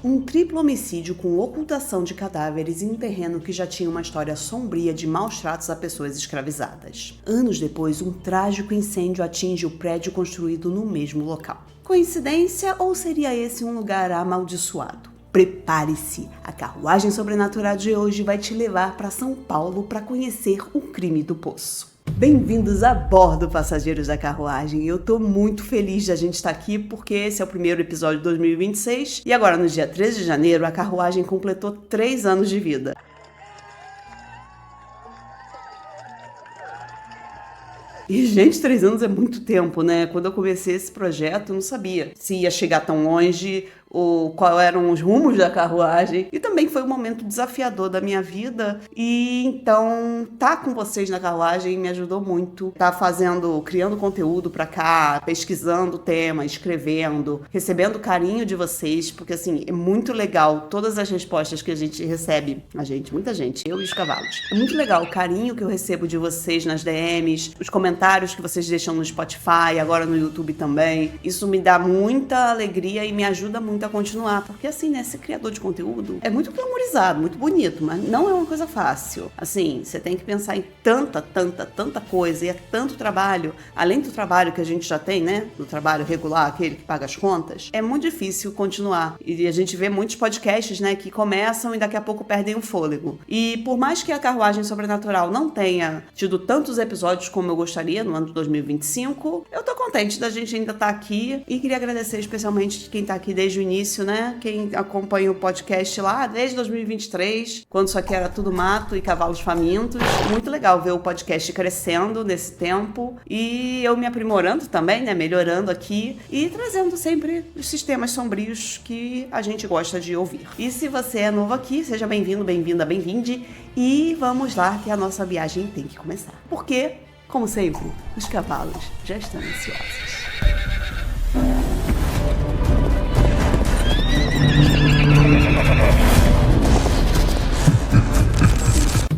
Um triplo homicídio com ocultação de cadáveres em um terreno que já tinha uma história sombria de maus tratos a pessoas escravizadas. Anos depois, um trágico incêndio atinge o prédio construído no mesmo local. Coincidência ou seria esse um lugar amaldiçoado? Prepare-se! A carruagem sobrenatural de hoje vai te levar para São Paulo para conhecer o crime do Poço. Bem-vindos a bordo, passageiros da carruagem. Eu tô muito feliz de a gente estar aqui porque esse é o primeiro episódio de 2026 e agora, no dia 13 de janeiro, a carruagem completou 3 anos de vida. E, gente, 3 anos é muito tempo, né? Quando eu comecei esse projeto, eu não sabia se ia chegar tão longe ou quais eram os rumos da carruagem. E também foi um momento desafiador da minha vida. E então, tá com vocês na carruagem me ajudou muito. Tá criando conteúdo pra cá, pesquisando o tema, escrevendo, recebendo carinho de vocês, porque assim, é muito legal todas as respostas que a gente recebe. Muita gente, eu e os cavalos. É muito legal o carinho que eu recebo de vocês nas DMs, os comentários que vocês deixam no Spotify, agora no YouTube também. Isso me dá muita alegria e me ajuda muito a continuar, porque assim, né, ser criador de conteúdo é muito glamourizado, muito bonito, mas não é uma coisa fácil. Assim, você tem que pensar em tanta coisa e é tanto trabalho, além do trabalho que a gente já tem, né, do trabalho regular, aquele que paga as contas, é muito difícil continuar. E a gente vê muitos podcasts, né, que começam e daqui a pouco perdem o fôlego. E por mais que a Carruagem Sobrenatural não tenha tido tantos episódios como eu gostaria no ano de 2025, eu tô contente da gente ainda estar aqui e queria agradecer especialmente quem tá aqui desde o início, né? Quem acompanha o podcast lá desde 2023, quando isso aqui era tudo mato e cavalos famintos. Muito legal ver o podcast crescendo nesse tempo e eu me aprimorando também, né? Melhorando aqui e trazendo sempre os sistemas sombrios que a gente gosta de ouvir. E se você é novo aqui, seja bem-vindo, bem-vinda, bem-vinde e vamos lá que a nossa viagem tem que começar. Porque, como sempre, os cavalos já estão ansiosos.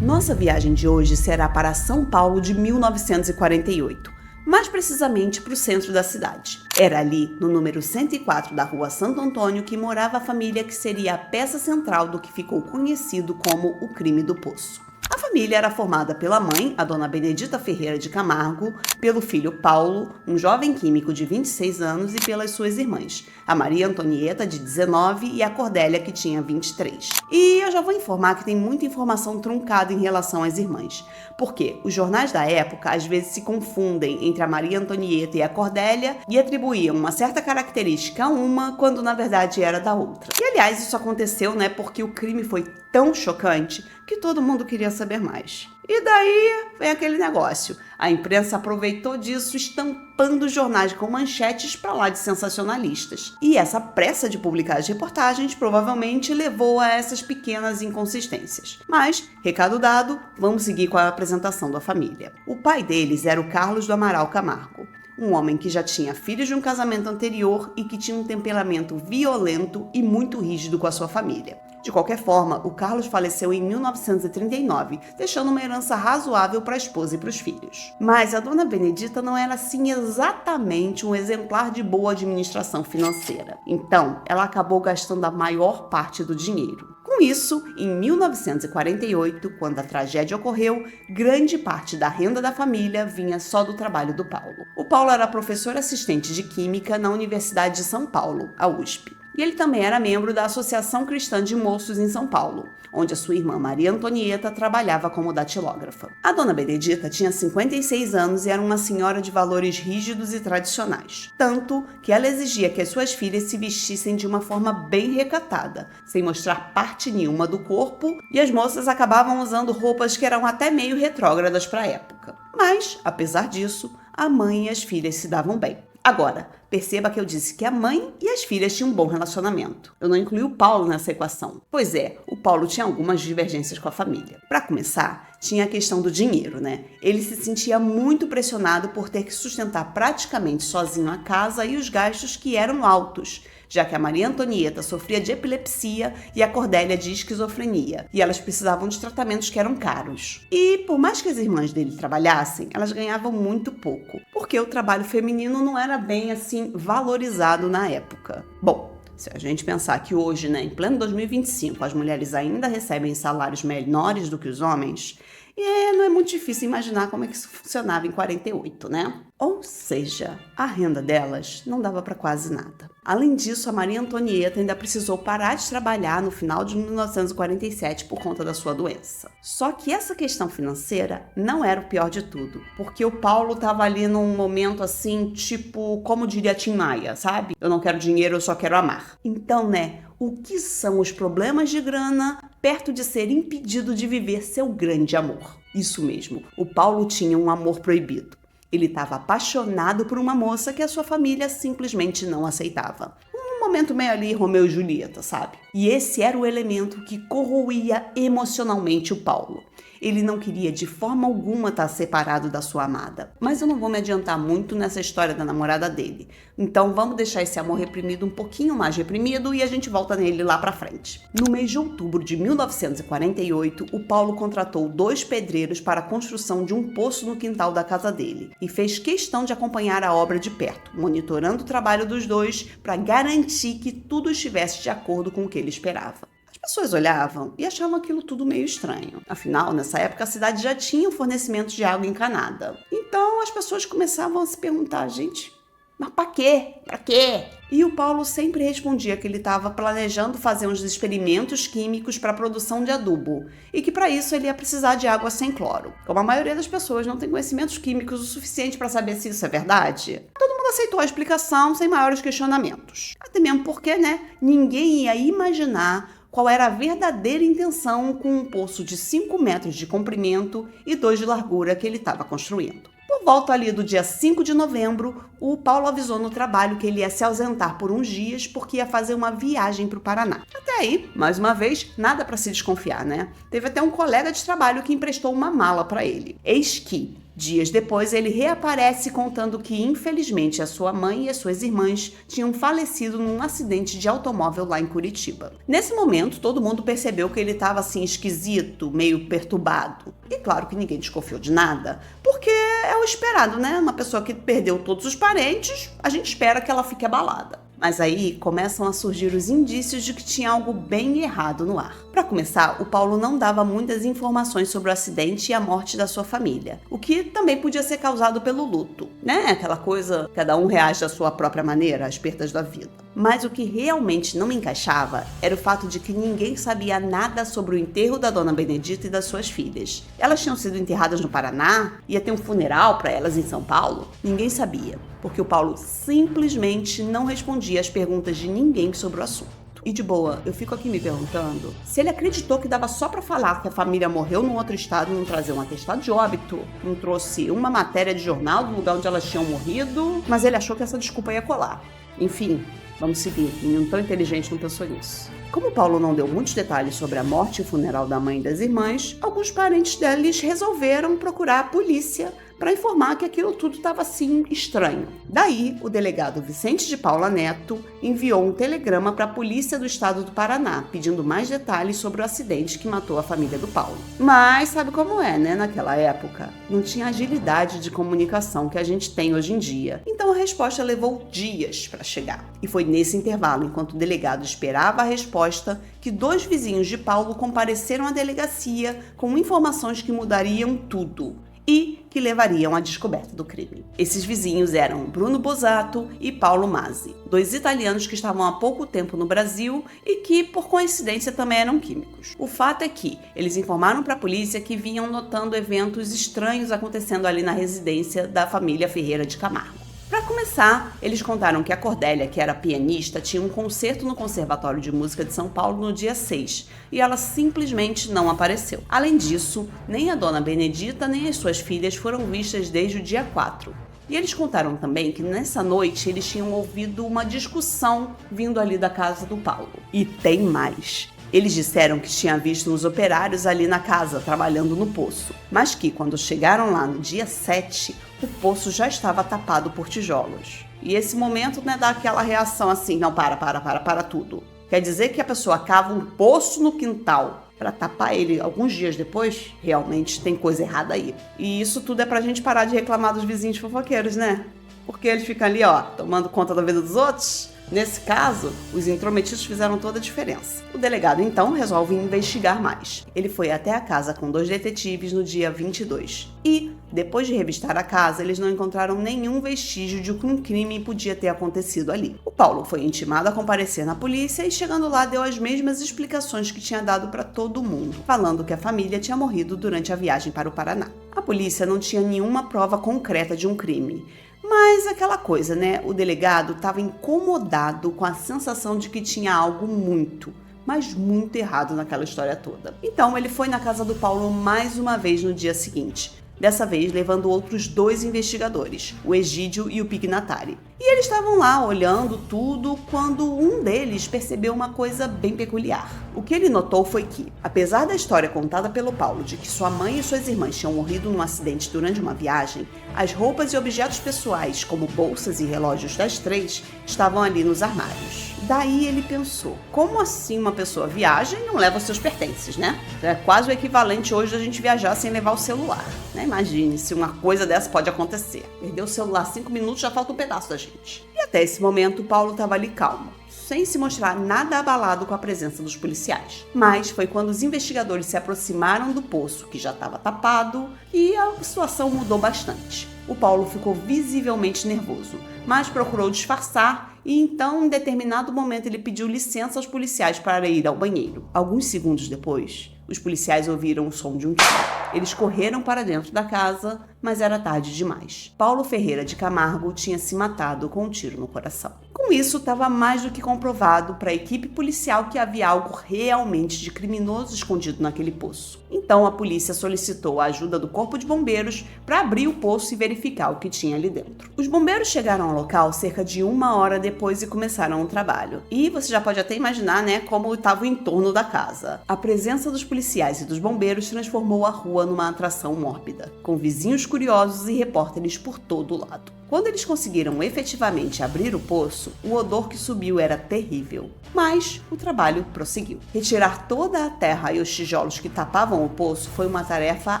Nossa viagem de hoje será para São Paulo de 1948, mais precisamente para o centro da cidade. Era ali, no número 104 da Rua Santo Antônio, que morava a família que seria a peça central do que ficou conhecido como o crime do Poço. A família era formada pela mãe, a dona Benedita Ferreira de Camargo, pelo filho Paulo, um jovem químico de 26 anos, e pelas suas irmãs, a Maria Antonieta, de 19, e a Cordélia, que tinha 23. E eu já vou informar que tem muita informação truncada em relação às irmãs, porque os jornais da época às vezes se confundem entre a Maria Antonieta e a Cordélia e atribuíam uma certa característica a uma, quando na verdade era da outra. E aliás, isso aconteceu, né, porque o crime foi tão chocante que todo mundo queria saber mais. E daí vem aquele negócio. A imprensa aproveitou disso, estampando os jornais com manchetes pra lá de sensacionalistas. E essa pressa de publicar as reportagens provavelmente levou a essas pequenas inconsistências. Mas, recado dado, vamos seguir com a apresentação da família. O pai deles era o Carlos do Amaral Camargo, um homem que já tinha filhos de um casamento anterior e que tinha um temperamento violento e muito rígido com a sua família. De qualquer forma, o Carlos faleceu em 1939, deixando uma herança razoável para a esposa e para os filhos. Mas a dona Benedita não era assim exatamente um exemplar de boa administração financeira. Então, ela acabou gastando a maior parte do dinheiro. Com isso, em 1948, quando a tragédia ocorreu, grande parte da renda da família vinha só do trabalho do Paulo. O Paulo era professor assistente de Química na Universidade de São Paulo, a USP. E ele também era membro da Associação Cristã de Moços em São Paulo, onde a sua irmã Maria Antonieta trabalhava como datilógrafa. A dona Benedita tinha 56 anos e era uma senhora de valores rígidos e tradicionais. Tanto que ela exigia que as suas filhas se vestissem de uma forma bem recatada, sem mostrar parte nenhuma do corpo, e as moças acabavam usando roupas que eram até meio retrógradas para a época. Mas, apesar disso, a mãe e as filhas se davam bem. Agora, perceba que eu disse que a mãe e as filhas tinham um bom relacionamento. Eu não incluí o Paulo nessa equação. Pois é, o Paulo tinha algumas divergências com a família. Para começar, tinha a questão do dinheiro, né? Ele se sentia muito pressionado por ter que sustentar praticamente sozinho a casa e os gastos que eram altos, já que a Maria Antonieta sofria de epilepsia e a Cordélia de esquizofrenia, e elas precisavam de tratamentos que eram caros. E por mais que as irmãs dele trabalhassem, elas ganhavam muito pouco, porque o trabalho feminino não era bem assim valorizado na época. Bom, Se a gente pensar que hoje, né, em pleno 2025, as mulheres ainda recebem salários menores do que os homens, não é muito difícil imaginar como é que isso funcionava em 48, né? Ou seja, a renda delas não dava para quase nada. Além disso, a Maria Antonieta ainda precisou parar de trabalhar no final de 1947 por conta da sua doença. Só que essa questão financeira não era o pior de tudo, porque o Paulo estava ali num momento assim, tipo, como diria Tim Maia, sabe? Eu não quero dinheiro, eu só quero amar. Então, né, o que são os problemas de grana perto de ser impedido de viver seu grande amor? Isso mesmo, o Paulo tinha um amor proibido. Ele estava apaixonado por uma moça que a sua família simplesmente não aceitava. Um momento meio ali Romeu e Julieta, sabe? E esse era o elemento que corroía emocionalmente o Paulo. Ele não queria de forma alguma estar separado da sua amada. Mas eu não vou me adiantar muito nessa história da namorada dele. Então vamos deixar esse amor reprimido um pouquinho mais reprimido e a gente volta nele lá pra frente. No mês de outubro de 1948, o Paulo contratou 2 pedreiros para a construção de um poço no quintal da casa dele e fez questão de acompanhar a obra de perto, monitorando o trabalho dos dois para garantir que tudo estivesse de acordo com o que ele esperava. As pessoas olhavam e achavam aquilo tudo meio estranho. Afinal, nessa época, a cidade já tinha um fornecimento de água encanada. Então, as pessoas começavam a se perguntar, gente, mas pra quê? Pra quê? E o Paulo sempre respondia que ele estava planejando fazer uns experimentos químicos para a produção de adubo e que para isso ele ia precisar de água sem cloro. Como a maioria das pessoas não tem conhecimentos químicos o suficiente para saber se isso é verdade, todo mundo aceitou a explicação sem maiores questionamentos. Até mesmo porque, né, ninguém ia imaginar qual era a verdadeira intenção com um poço de 5 metros de comprimento e 2 de largura que ele estava construindo. Por volta ali do dia 5 de novembro, o Paulo avisou no trabalho que ele ia se ausentar por uns dias porque ia fazer uma viagem para o Paraná. Até aí, mais uma vez, nada para se desconfiar, né? Teve até um colega de trabalho que emprestou uma mala para ele. Eis que, dias depois, ele reaparece contando que, infelizmente, a sua mãe e as suas irmãs tinham falecido num acidente de automóvel lá em Curitiba. Nesse momento, todo mundo percebeu que ele estava assim esquisito, meio perturbado. E claro que ninguém desconfiou de nada, porque é o esperado, né? Uma pessoa que perdeu todos os parentes, a gente espera que ela fique abalada. Mas aí começam a surgir os indícios de que tinha algo bem errado no ar. Para começar, o Paulo não dava muitas informações sobre o acidente e a morte da sua família, o que também podia ser causado pelo luto, né? Aquela coisa, cada um reage da sua própria maneira às perdas da vida. Mas o que realmente não me encaixava era o fato de que ninguém sabia nada sobre o enterro da dona Benedita e das suas filhas. Elas tinham sido enterradas no Paraná, ia ter um funeral para elas em São Paulo. Ninguém sabia, porque o Paulo simplesmente não respondia às perguntas de ninguém sobre o assunto. E de boa, eu fico aqui me perguntando se ele acreditou que dava só pra falar que a família morreu num outro estado e não trazer um atestado de óbito, não trouxe uma matéria de jornal do lugar onde elas tinham morrido, mas ele achou que essa desculpa ia colar. Enfim, vamos seguir, menino tão inteligente não pensou nisso. Como Paulo não deu muitos detalhes sobre a morte e o funeral da mãe e das irmãs, alguns parentes deles resolveram procurar a polícia para informar que aquilo tudo estava assim estranho. Daí, o delegado Vicente de Paula Neto enviou um telegrama para a polícia do estado do Paraná, pedindo mais detalhes sobre o acidente que matou a família do Paulo. Mas sabe como é, né? Naquela época, não tinha agilidade de comunicação que a gente tem hoje em dia. Então a resposta levou dias para chegar. E foi nesse intervalo, enquanto o delegado esperava a resposta, que 2 vizinhos de Paulo compareceram à delegacia com informações que mudariam tudo e que levariam à descoberta do crime. Esses vizinhos eram Bruno Bosato e Paulo Mazzi, 2 italianos que estavam há pouco tempo no Brasil e que, por coincidência, também eram químicos. O fato é que eles informaram para a polícia que vinham notando eventos estranhos acontecendo ali na residência da família Ferreira de Camargo. Para começar, eles contaram que a Cordélia, que era pianista, tinha um concerto no Conservatório de Música de São Paulo no dia 6 e ela simplesmente não apareceu. Além disso, nem a dona Benedita nem as suas filhas foram vistas desde o dia 4. E eles contaram também que nessa noite eles tinham ouvido uma discussão vindo ali da casa do Paulo. E tem mais. Eles disseram que tinham visto uns operários ali na casa, trabalhando no poço, mas que quando chegaram lá no dia 7, o poço já estava tapado por tijolos. E esse momento, né, dá aquela reação assim, não, para tudo. Quer dizer que a pessoa cava um poço no quintal para tapar ele alguns dias depois? Realmente tem coisa errada aí. E isso tudo é pra gente parar de reclamar dos vizinhos fofoqueiros, né? Porque eles ficam ali, ó, tomando conta da vida dos outros. Nesse caso, os intrometidos fizeram toda a diferença. O delegado, então, resolve investigar mais. Ele foi até a casa com 2 detetives no dia 22. E, depois de revistar a casa, eles não encontraram nenhum vestígio de que um crime podia ter acontecido ali. O Paulo foi intimado a comparecer na polícia e, chegando lá, deu as mesmas explicações que tinha dado para todo mundo, falando que a família tinha morrido durante a viagem para o Paraná. A polícia não tinha nenhuma prova concreta de um crime. Mas aquela coisa, né? O delegado estava incomodado com a sensação de que tinha algo muito, mas muito errado naquela história toda. Então ele foi na casa do Paulo mais uma vez no dia seguinte. Dessa vez levando outros 2 investigadores, o Egídio e o Pignatari. E eles estavam lá olhando tudo quando um deles percebeu uma coisa bem peculiar. O que ele notou foi que, apesar da história contada pelo Paulo de que sua mãe e suas irmãs tinham morrido num acidente durante uma viagem, as roupas e objetos pessoais, como bolsas e relógios das 3, estavam ali nos armários. Daí ele pensou, como assim uma pessoa viaja e não leva seus pertences, né? É quase o equivalente hoje da gente viajar sem levar o celular, né? Imagine se uma coisa dessa pode acontecer. Perdeu o celular 5 minutos, já falta um pedaço da gente. E até esse momento, Paulo estava ali calmo, sem se mostrar nada abalado com a presença dos policiais. Mas foi quando os investigadores se aproximaram do poço, que já estava tapado, e a situação mudou bastante. O Paulo ficou visivelmente nervoso, mas procurou disfarçar e então, em determinado momento, ele pediu licença aos policiais para ir ao banheiro. Alguns segundos depois, os policiais ouviram o som de um tiro. Eles correram para dentro da casa, mas era tarde demais. Paulo Ferreira de Camargo tinha se matado com um tiro no coração. Com isso, estava mais do que comprovado para a equipe policial que havia algo realmente de criminoso escondido naquele poço. Então, a polícia solicitou a ajuda do Corpo de Bombeiros para abrir o poço e verificar o que tinha ali dentro. Os bombeiros chegaram ao local cerca de 1 hora depois e começaram o trabalho. E você já pode até imaginar, né, como estava o entorno da casa. A presença dos policiais e dos bombeiros transformou a rua numa atração mórbida, com vizinhos curiosos e repórteres por todo o lado. Quando eles conseguiram efetivamente abrir o poço, o odor que subiu era terrível. Mas o trabalho prosseguiu. Retirar toda a terra e os tijolos que tapavam o poço foi uma tarefa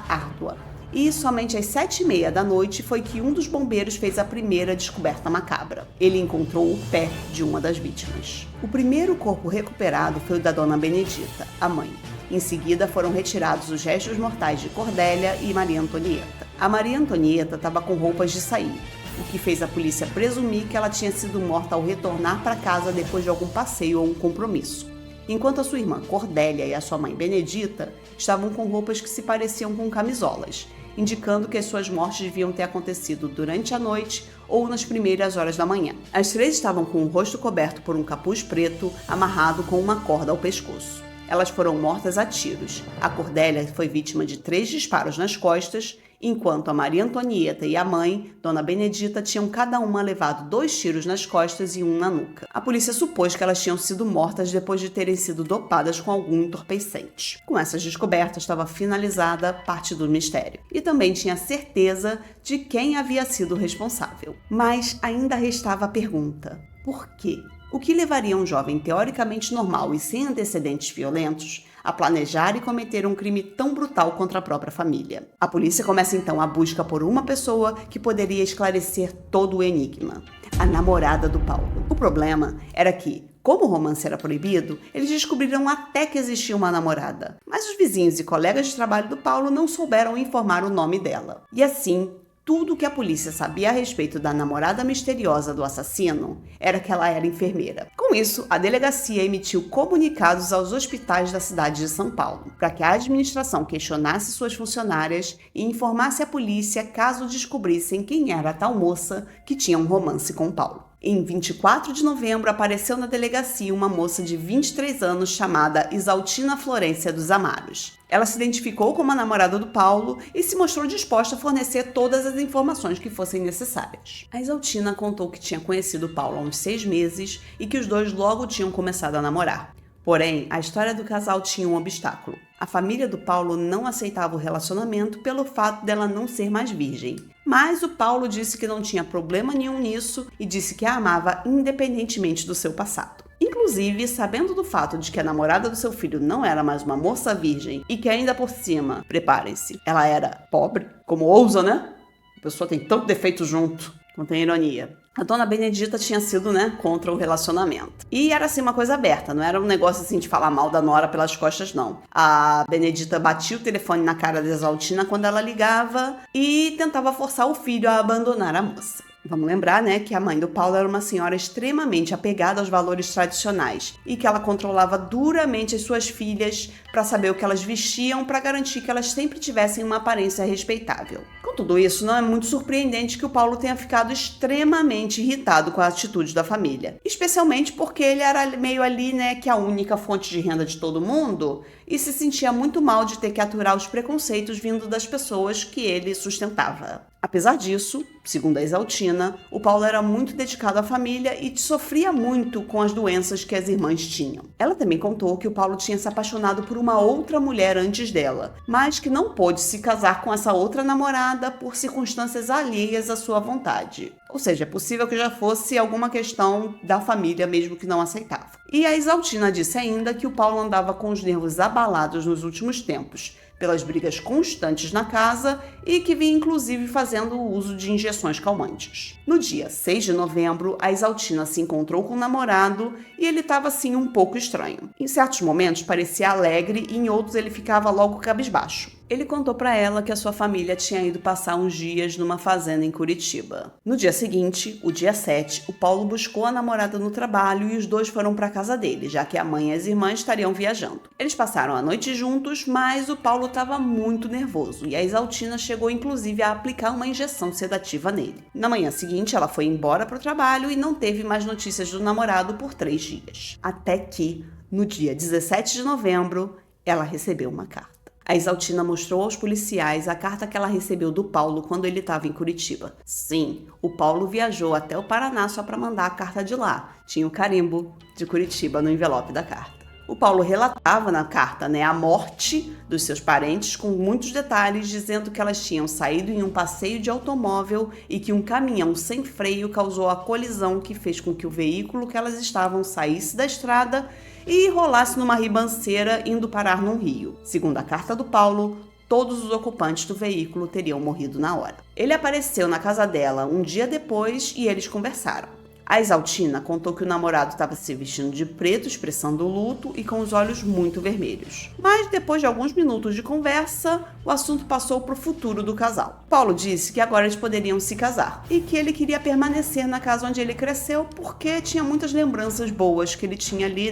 árdua. E somente às 7h30 da noite foi que um dos bombeiros fez a primeira descoberta macabra. Ele encontrou o pé de uma das vítimas. O primeiro corpo recuperado foi o da Dona Benedita, a mãe. Em seguida foram retirados os restos mortais de Cordélia e Maria Antonieta. A Maria Antonieta estava com roupas de sair, o que fez a polícia presumir que ela tinha sido morta ao retornar para casa depois de algum passeio ou um compromisso. Enquanto a sua irmã Cordélia e a sua mãe Benedita estavam com roupas que se pareciam com camisolas, indicando que as suas mortes deviam ter acontecido durante a noite ou nas primeiras horas da manhã. As 3 estavam com o rosto coberto por um capuz preto amarrado com uma corda ao pescoço. Elas foram mortas a tiros. A Cordélia foi vítima de 3 disparos nas costas, enquanto a Maria Antonieta e a mãe, Dona Benedita, tinham cada uma levado 2 tiros nas costas e 1 na nuca. A polícia supôs que elas tinham sido mortas depois de terem sido dopadas com algum entorpecente. Com essas descobertas estava finalizada parte do mistério. E também tinha certeza de quem havia sido o responsável. Mas ainda restava a pergunta: por quê? O que levaria um jovem teoricamente normal e sem antecedentes violentos a planejar e cometer um crime tão brutal contra a própria família? A polícia começa então a busca por uma pessoa que poderia esclarecer todo o enigma: a namorada do Paulo. O problema era que, como o romance era proibido, eles descobriram até que existia uma namorada. Mas os vizinhos e colegas de trabalho do Paulo não souberam informar o nome dela. E assim, tudo o que a polícia sabia a respeito da namorada misteriosa do assassino era que ela era enfermeira. Com isso, a delegacia emitiu comunicados aos hospitais da cidade de São Paulo, para que a administração questionasse suas funcionárias e informasse a polícia caso descobrissem quem era a tal moça que tinha um romance com Paulo. Em 24 de novembro, apareceu na delegacia uma moça de 23 anos chamada Isaltina Florência dos Amaros. Ela se identificou como a namorada do Paulo e se mostrou disposta a fornecer todas as informações que fossem necessárias. A Isaltina contou que tinha conhecido Paulo há uns 6 meses e que os dois logo tinham começado a namorar. Porém, a história do casal tinha um obstáculo. A família do Paulo não aceitava o relacionamento pelo fato dela não ser mais virgem. Mas o Paulo disse que não tinha problema nenhum nisso e disse que a amava independentemente do seu passado. Inclusive, sabendo do fato de que a namorada do seu filho não era mais uma moça virgem e que ainda por cima, preparem-se, ela era pobre, como ousa, né? A pessoa tem tanto defeito junto, não tem ironia. A dona Benedita tinha sido, contra o relacionamento. E era assim uma coisa aberta, não era um negócio assim de falar mal da nora pelas costas, não. A Benedita batia o telefone na cara da Exaltina quando ela ligava e tentava forçar o filho a abandonar a moça. Vamos lembrar, que a mãe do Paulo era uma senhora extremamente apegada aos valores tradicionais e que ela controlava duramente as suas filhas para saber o que elas vestiam para garantir que elas sempre tivessem uma aparência respeitável. Com tudo isso, não é muito surpreendente que o Paulo tenha ficado extremamente irritado com a atitude da família, especialmente porque ele era meio ali, que a única fonte de renda de todo mundo e se sentia muito mal de ter que aturar os preconceitos vindo das pessoas que ele sustentava. Apesar disso, segundo a Exaltina, o Paulo era muito dedicado à família e sofria muito com as doenças que as irmãs tinham. Ela também contou que o Paulo tinha se apaixonado por uma outra mulher antes dela, mas que não pôde se casar com essa outra namorada por circunstâncias alheias à sua vontade. Ou seja, é possível que já fosse alguma questão da família mesmo que não aceitava. E a Exaltina disse ainda que o Paulo andava com os nervos abalados nos últimos tempos, pelas brigas constantes na casa e que vinha inclusive fazendo o uso de injeções calmantes. No dia 6 de novembro, a Exaltina se encontrou com o namorado e ele estava assim um pouco estranho. Em certos momentos parecia alegre e em outros ele ficava logo cabisbaixo. Ele contou para ela que a sua família tinha ido passar uns dias numa fazenda em Curitiba. No dia seguinte, o dia 7, o Paulo buscou a namorada no trabalho e os dois foram para a casa dele, já que a mãe e as irmãs estariam viajando. Eles passaram a noite juntos, mas o Paulo estava muito nervoso e a Exaltina chegou inclusive a aplicar uma injeção sedativa nele. Na manhã seguinte, ela foi embora para o trabalho e não teve mais notícias do namorado por 3 dias. Até que, no dia 17 de novembro, ela recebeu uma carta. A Exaltina mostrou aos policiais a carta que ela recebeu do Paulo quando ele estava em Curitiba. Sim, o Paulo viajou até o Paraná só para mandar a carta de lá. Tinha o carimbo de Curitiba no envelope da carta. O Paulo relatava na carta, a morte dos seus parentes com muitos detalhes, dizendo que elas tinham saído em um passeio de automóvel e que um caminhão sem freio causou a colisão que fez com que o veículo que elas estavam saísse da estrada e rolasse numa ribanceira indo parar num rio. Segundo a carta do Paulo, todos os ocupantes do veículo teriam morrido na hora. Ele apareceu na casa dela um dia depois e eles conversaram. A Exaltina contou que o namorado estava se vestindo de preto, expressando o luto e com os olhos muito vermelhos. Mas depois de alguns minutos de conversa, o assunto passou para o futuro do casal. Paulo disse que agora eles poderiam se casar e que ele queria permanecer na casa onde ele cresceu porque tinha muitas lembranças boas que ele tinha ali,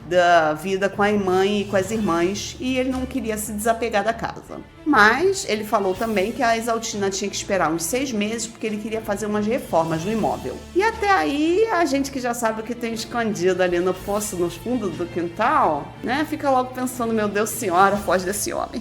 da vida com a mãe e com as irmãs, e ele não queria se desapegar da casa. Mas ele falou também que a Exaltina tinha que esperar uns 6 meses porque ele queria fazer umas reformas no imóvel. E até aí, a gente que já sabe o que tem escondido ali no poço, nos fundos do quintal, fica logo pensando, meu Deus senhora, foge desse homem,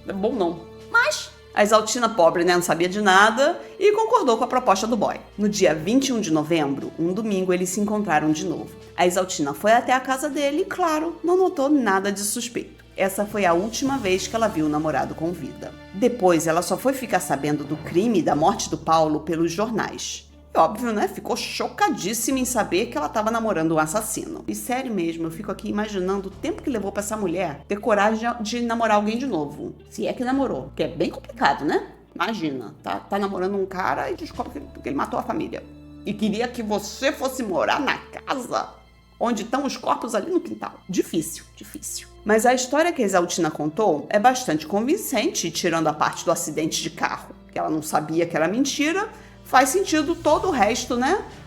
não é bom não. Mas a Exaltina, pobre, não sabia de nada e concordou com a proposta do boy. No dia 21 de novembro, um domingo, eles se encontraram de novo. A Exaltina foi até a casa dele e, claro, não notou nada de suspeito. Essa foi a última vez que ela viu o namorado com vida. Depois, ela só foi ficar sabendo do crime e da morte do Paulo pelos jornais. E óbvio, ficou chocadíssima em saber que ela estava namorando um assassino. E sério mesmo, eu fico aqui imaginando o tempo que levou para essa mulher ter coragem de namorar alguém de novo. Se é que namorou, que é bem complicado, Imagina, tá namorando um cara e descobre que ele matou a família. E queria que você fosse morar na casa onde estão os corpos ali no quintal. Difícil. Mas a história que a Exaltina contou é bastante convincente, tirando a parte do acidente de carro, que ela não sabia que era mentira. Faz sentido todo o resto,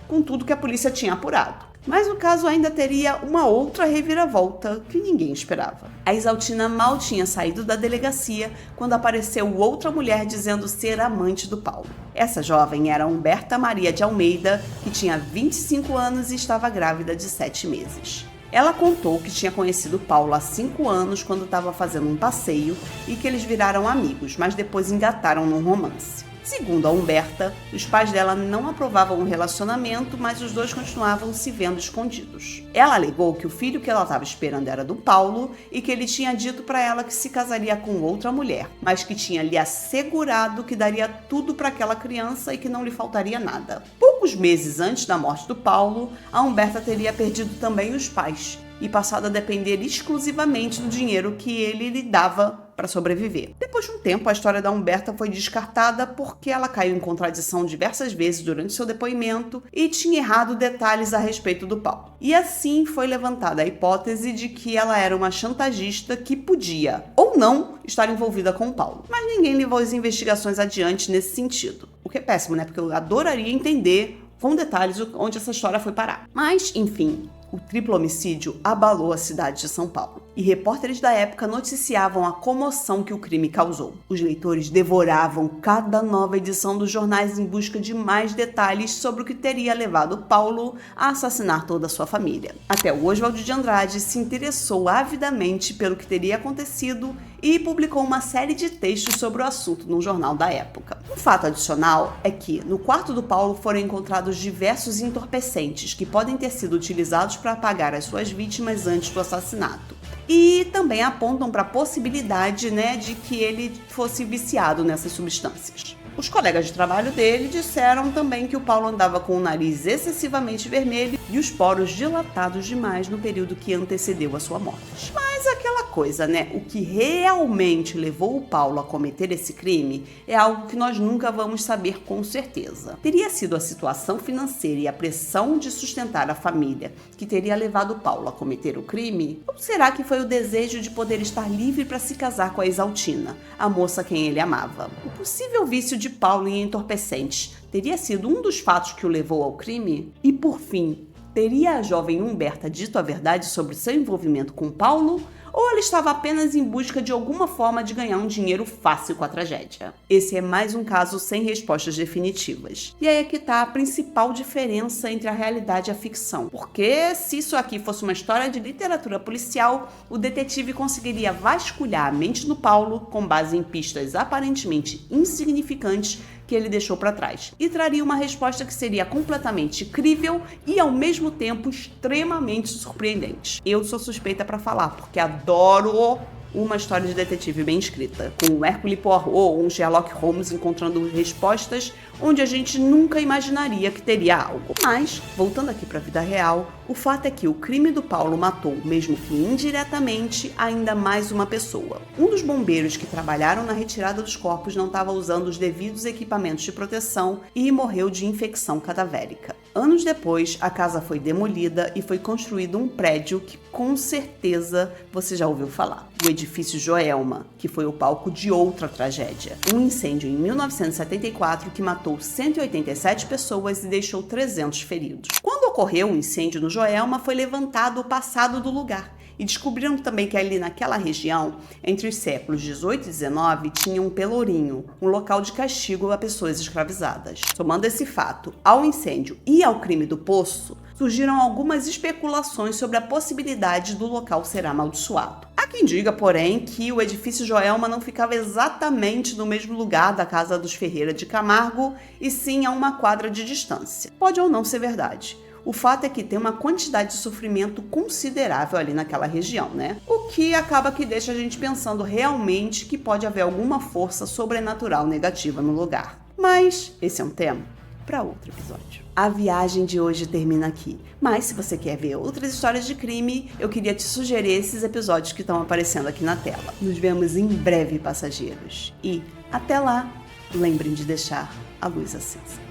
com tudo que a polícia tinha apurado. Mas o caso ainda teria uma outra reviravolta que ninguém esperava. A Exaltina mal tinha saído da delegacia quando apareceu outra mulher dizendo ser amante do Paulo. Essa jovem era Humberta Maria de Almeida, que tinha 25 anos e estava grávida de 7 meses. Ela contou que tinha conhecido Paulo há 5 anos quando estava fazendo um passeio e que eles viraram amigos, mas depois engataram num romance. Segundo a Humberta, os pais dela não aprovavam o relacionamento, mas os dois continuavam se vendo escondidos. Ela alegou que o filho que ela estava esperando era do Paulo e que ele tinha dito para ela que se casaria com outra mulher, mas que tinha lhe assegurado que daria tudo para aquela criança e que não lhe faltaria nada. Poucos meses antes da morte do Paulo, a Humberta teria perdido também os pais. e passado a depender exclusivamente do dinheiro que ele lhe dava para sobreviver. Depois de um tempo, a história da Humberta foi descartada porque ela caiu em contradição diversas vezes durante seu depoimento e tinha errado detalhes a respeito do Paulo. E assim foi levantada a hipótese de que ela era uma chantagista que podia, ou não, estar envolvida com o Paulo. Mas ninguém levou as investigações adiante nesse sentido. O que é péssimo, né? Porque eu adoraria entender com detalhes onde essa história foi parar. Mas, enfim, o triplo homicídio abalou a cidade de São Paulo e repórteres da época noticiavam a comoção que o crime causou. Os leitores devoravam cada nova edição dos jornais em busca de mais detalhes sobre o que teria levado Paulo a assassinar toda a sua família. Até o Oswald de Andrade se interessou avidamente pelo que teria acontecido e publicou uma série de textos sobre o assunto num jornal da época. Um fato adicional é que no quarto do Paulo foram encontrados diversos entorpecentes que podem ter sido utilizados para apagar as suas vítimas antes do assassinato. E também apontam para a possibilidade, de que ele fosse viciado nessas substâncias. Os colegas de trabalho dele disseram também que o Paulo andava com o nariz excessivamente vermelho e os poros dilatados demais no período que antecedeu a sua morte. Mas aquela coisa, o que realmente levou o Paulo a cometer esse crime é algo que nós nunca vamos saber com certeza. Teria sido a situação financeira e a pressão de sustentar a família que teria levado o Paulo a cometer o crime? Ou será que foi o desejo de poder estar livre para se casar com a Exaltina, a moça a quem ele amava? O possível vício de Paulo em entorpecentes teria sido um dos fatos que o levou ao crime? E por fim, teria a jovem Humberta dito a verdade sobre seu envolvimento com Paulo? Ou ela estava apenas em busca de alguma forma de ganhar um dinheiro fácil com a tragédia? Esse é mais um caso sem respostas definitivas. E aí é que está a principal diferença entre a realidade e a ficção. Porque se isso aqui fosse uma história de literatura policial, o detetive conseguiria vasculhar a mente do Paulo com base em pistas aparentemente insignificantes que ele deixou para trás e traria uma resposta que seria completamente crível e ao mesmo tempo extremamente surpreendente. Eu sou suspeita para falar porque adoro uma história de detetive bem escrita, com um Hercule Poirot ou um Sherlock Holmes encontrando respostas onde a gente nunca imaginaria que teria algo. Mas, voltando aqui para a vida real, o fato é que o crime do Paulo matou, mesmo que indiretamente, ainda mais uma pessoa. Um dos bombeiros que trabalharam na retirada dos corpos não estava usando os devidos equipamentos de proteção e morreu de infecção cadavérica. Anos depois, a casa foi demolida e foi construído um prédio que com certeza você já ouviu falar. O edifício Joelma, que foi o palco de outra tragédia. Um incêndio em 1974 que matou 187 pessoas e deixou 300 feridos. Quando ocorreu o incêndio no Joelma, foi levantado o passado do lugar. E descobriram também que ali naquela região, entre os séculos 18 e 19, tinha um pelourinho, um local de castigo a pessoas escravizadas. Somando esse fato ao incêndio e ao crime do poço, surgiram algumas especulações sobre a possibilidade do local ser amaldiçoado. Há quem diga, porém, que o edifício Joelma não ficava exatamente no mesmo lugar da casa dos Ferreira de Camargo, e sim a uma quadra de distância. Pode ou não ser verdade. O fato é que tem uma quantidade de sofrimento considerável ali naquela região, O que acaba que deixa a gente pensando realmente que pode haver alguma força sobrenatural negativa no lugar. Mas esse é um tema para outro episódio. A viagem de hoje termina aqui, mas se você quer ver outras histórias de crime, eu queria te sugerir esses episódios que estão aparecendo aqui na tela. Nos vemos em breve, passageiros. E, até lá, lembrem de deixar a luz acesa.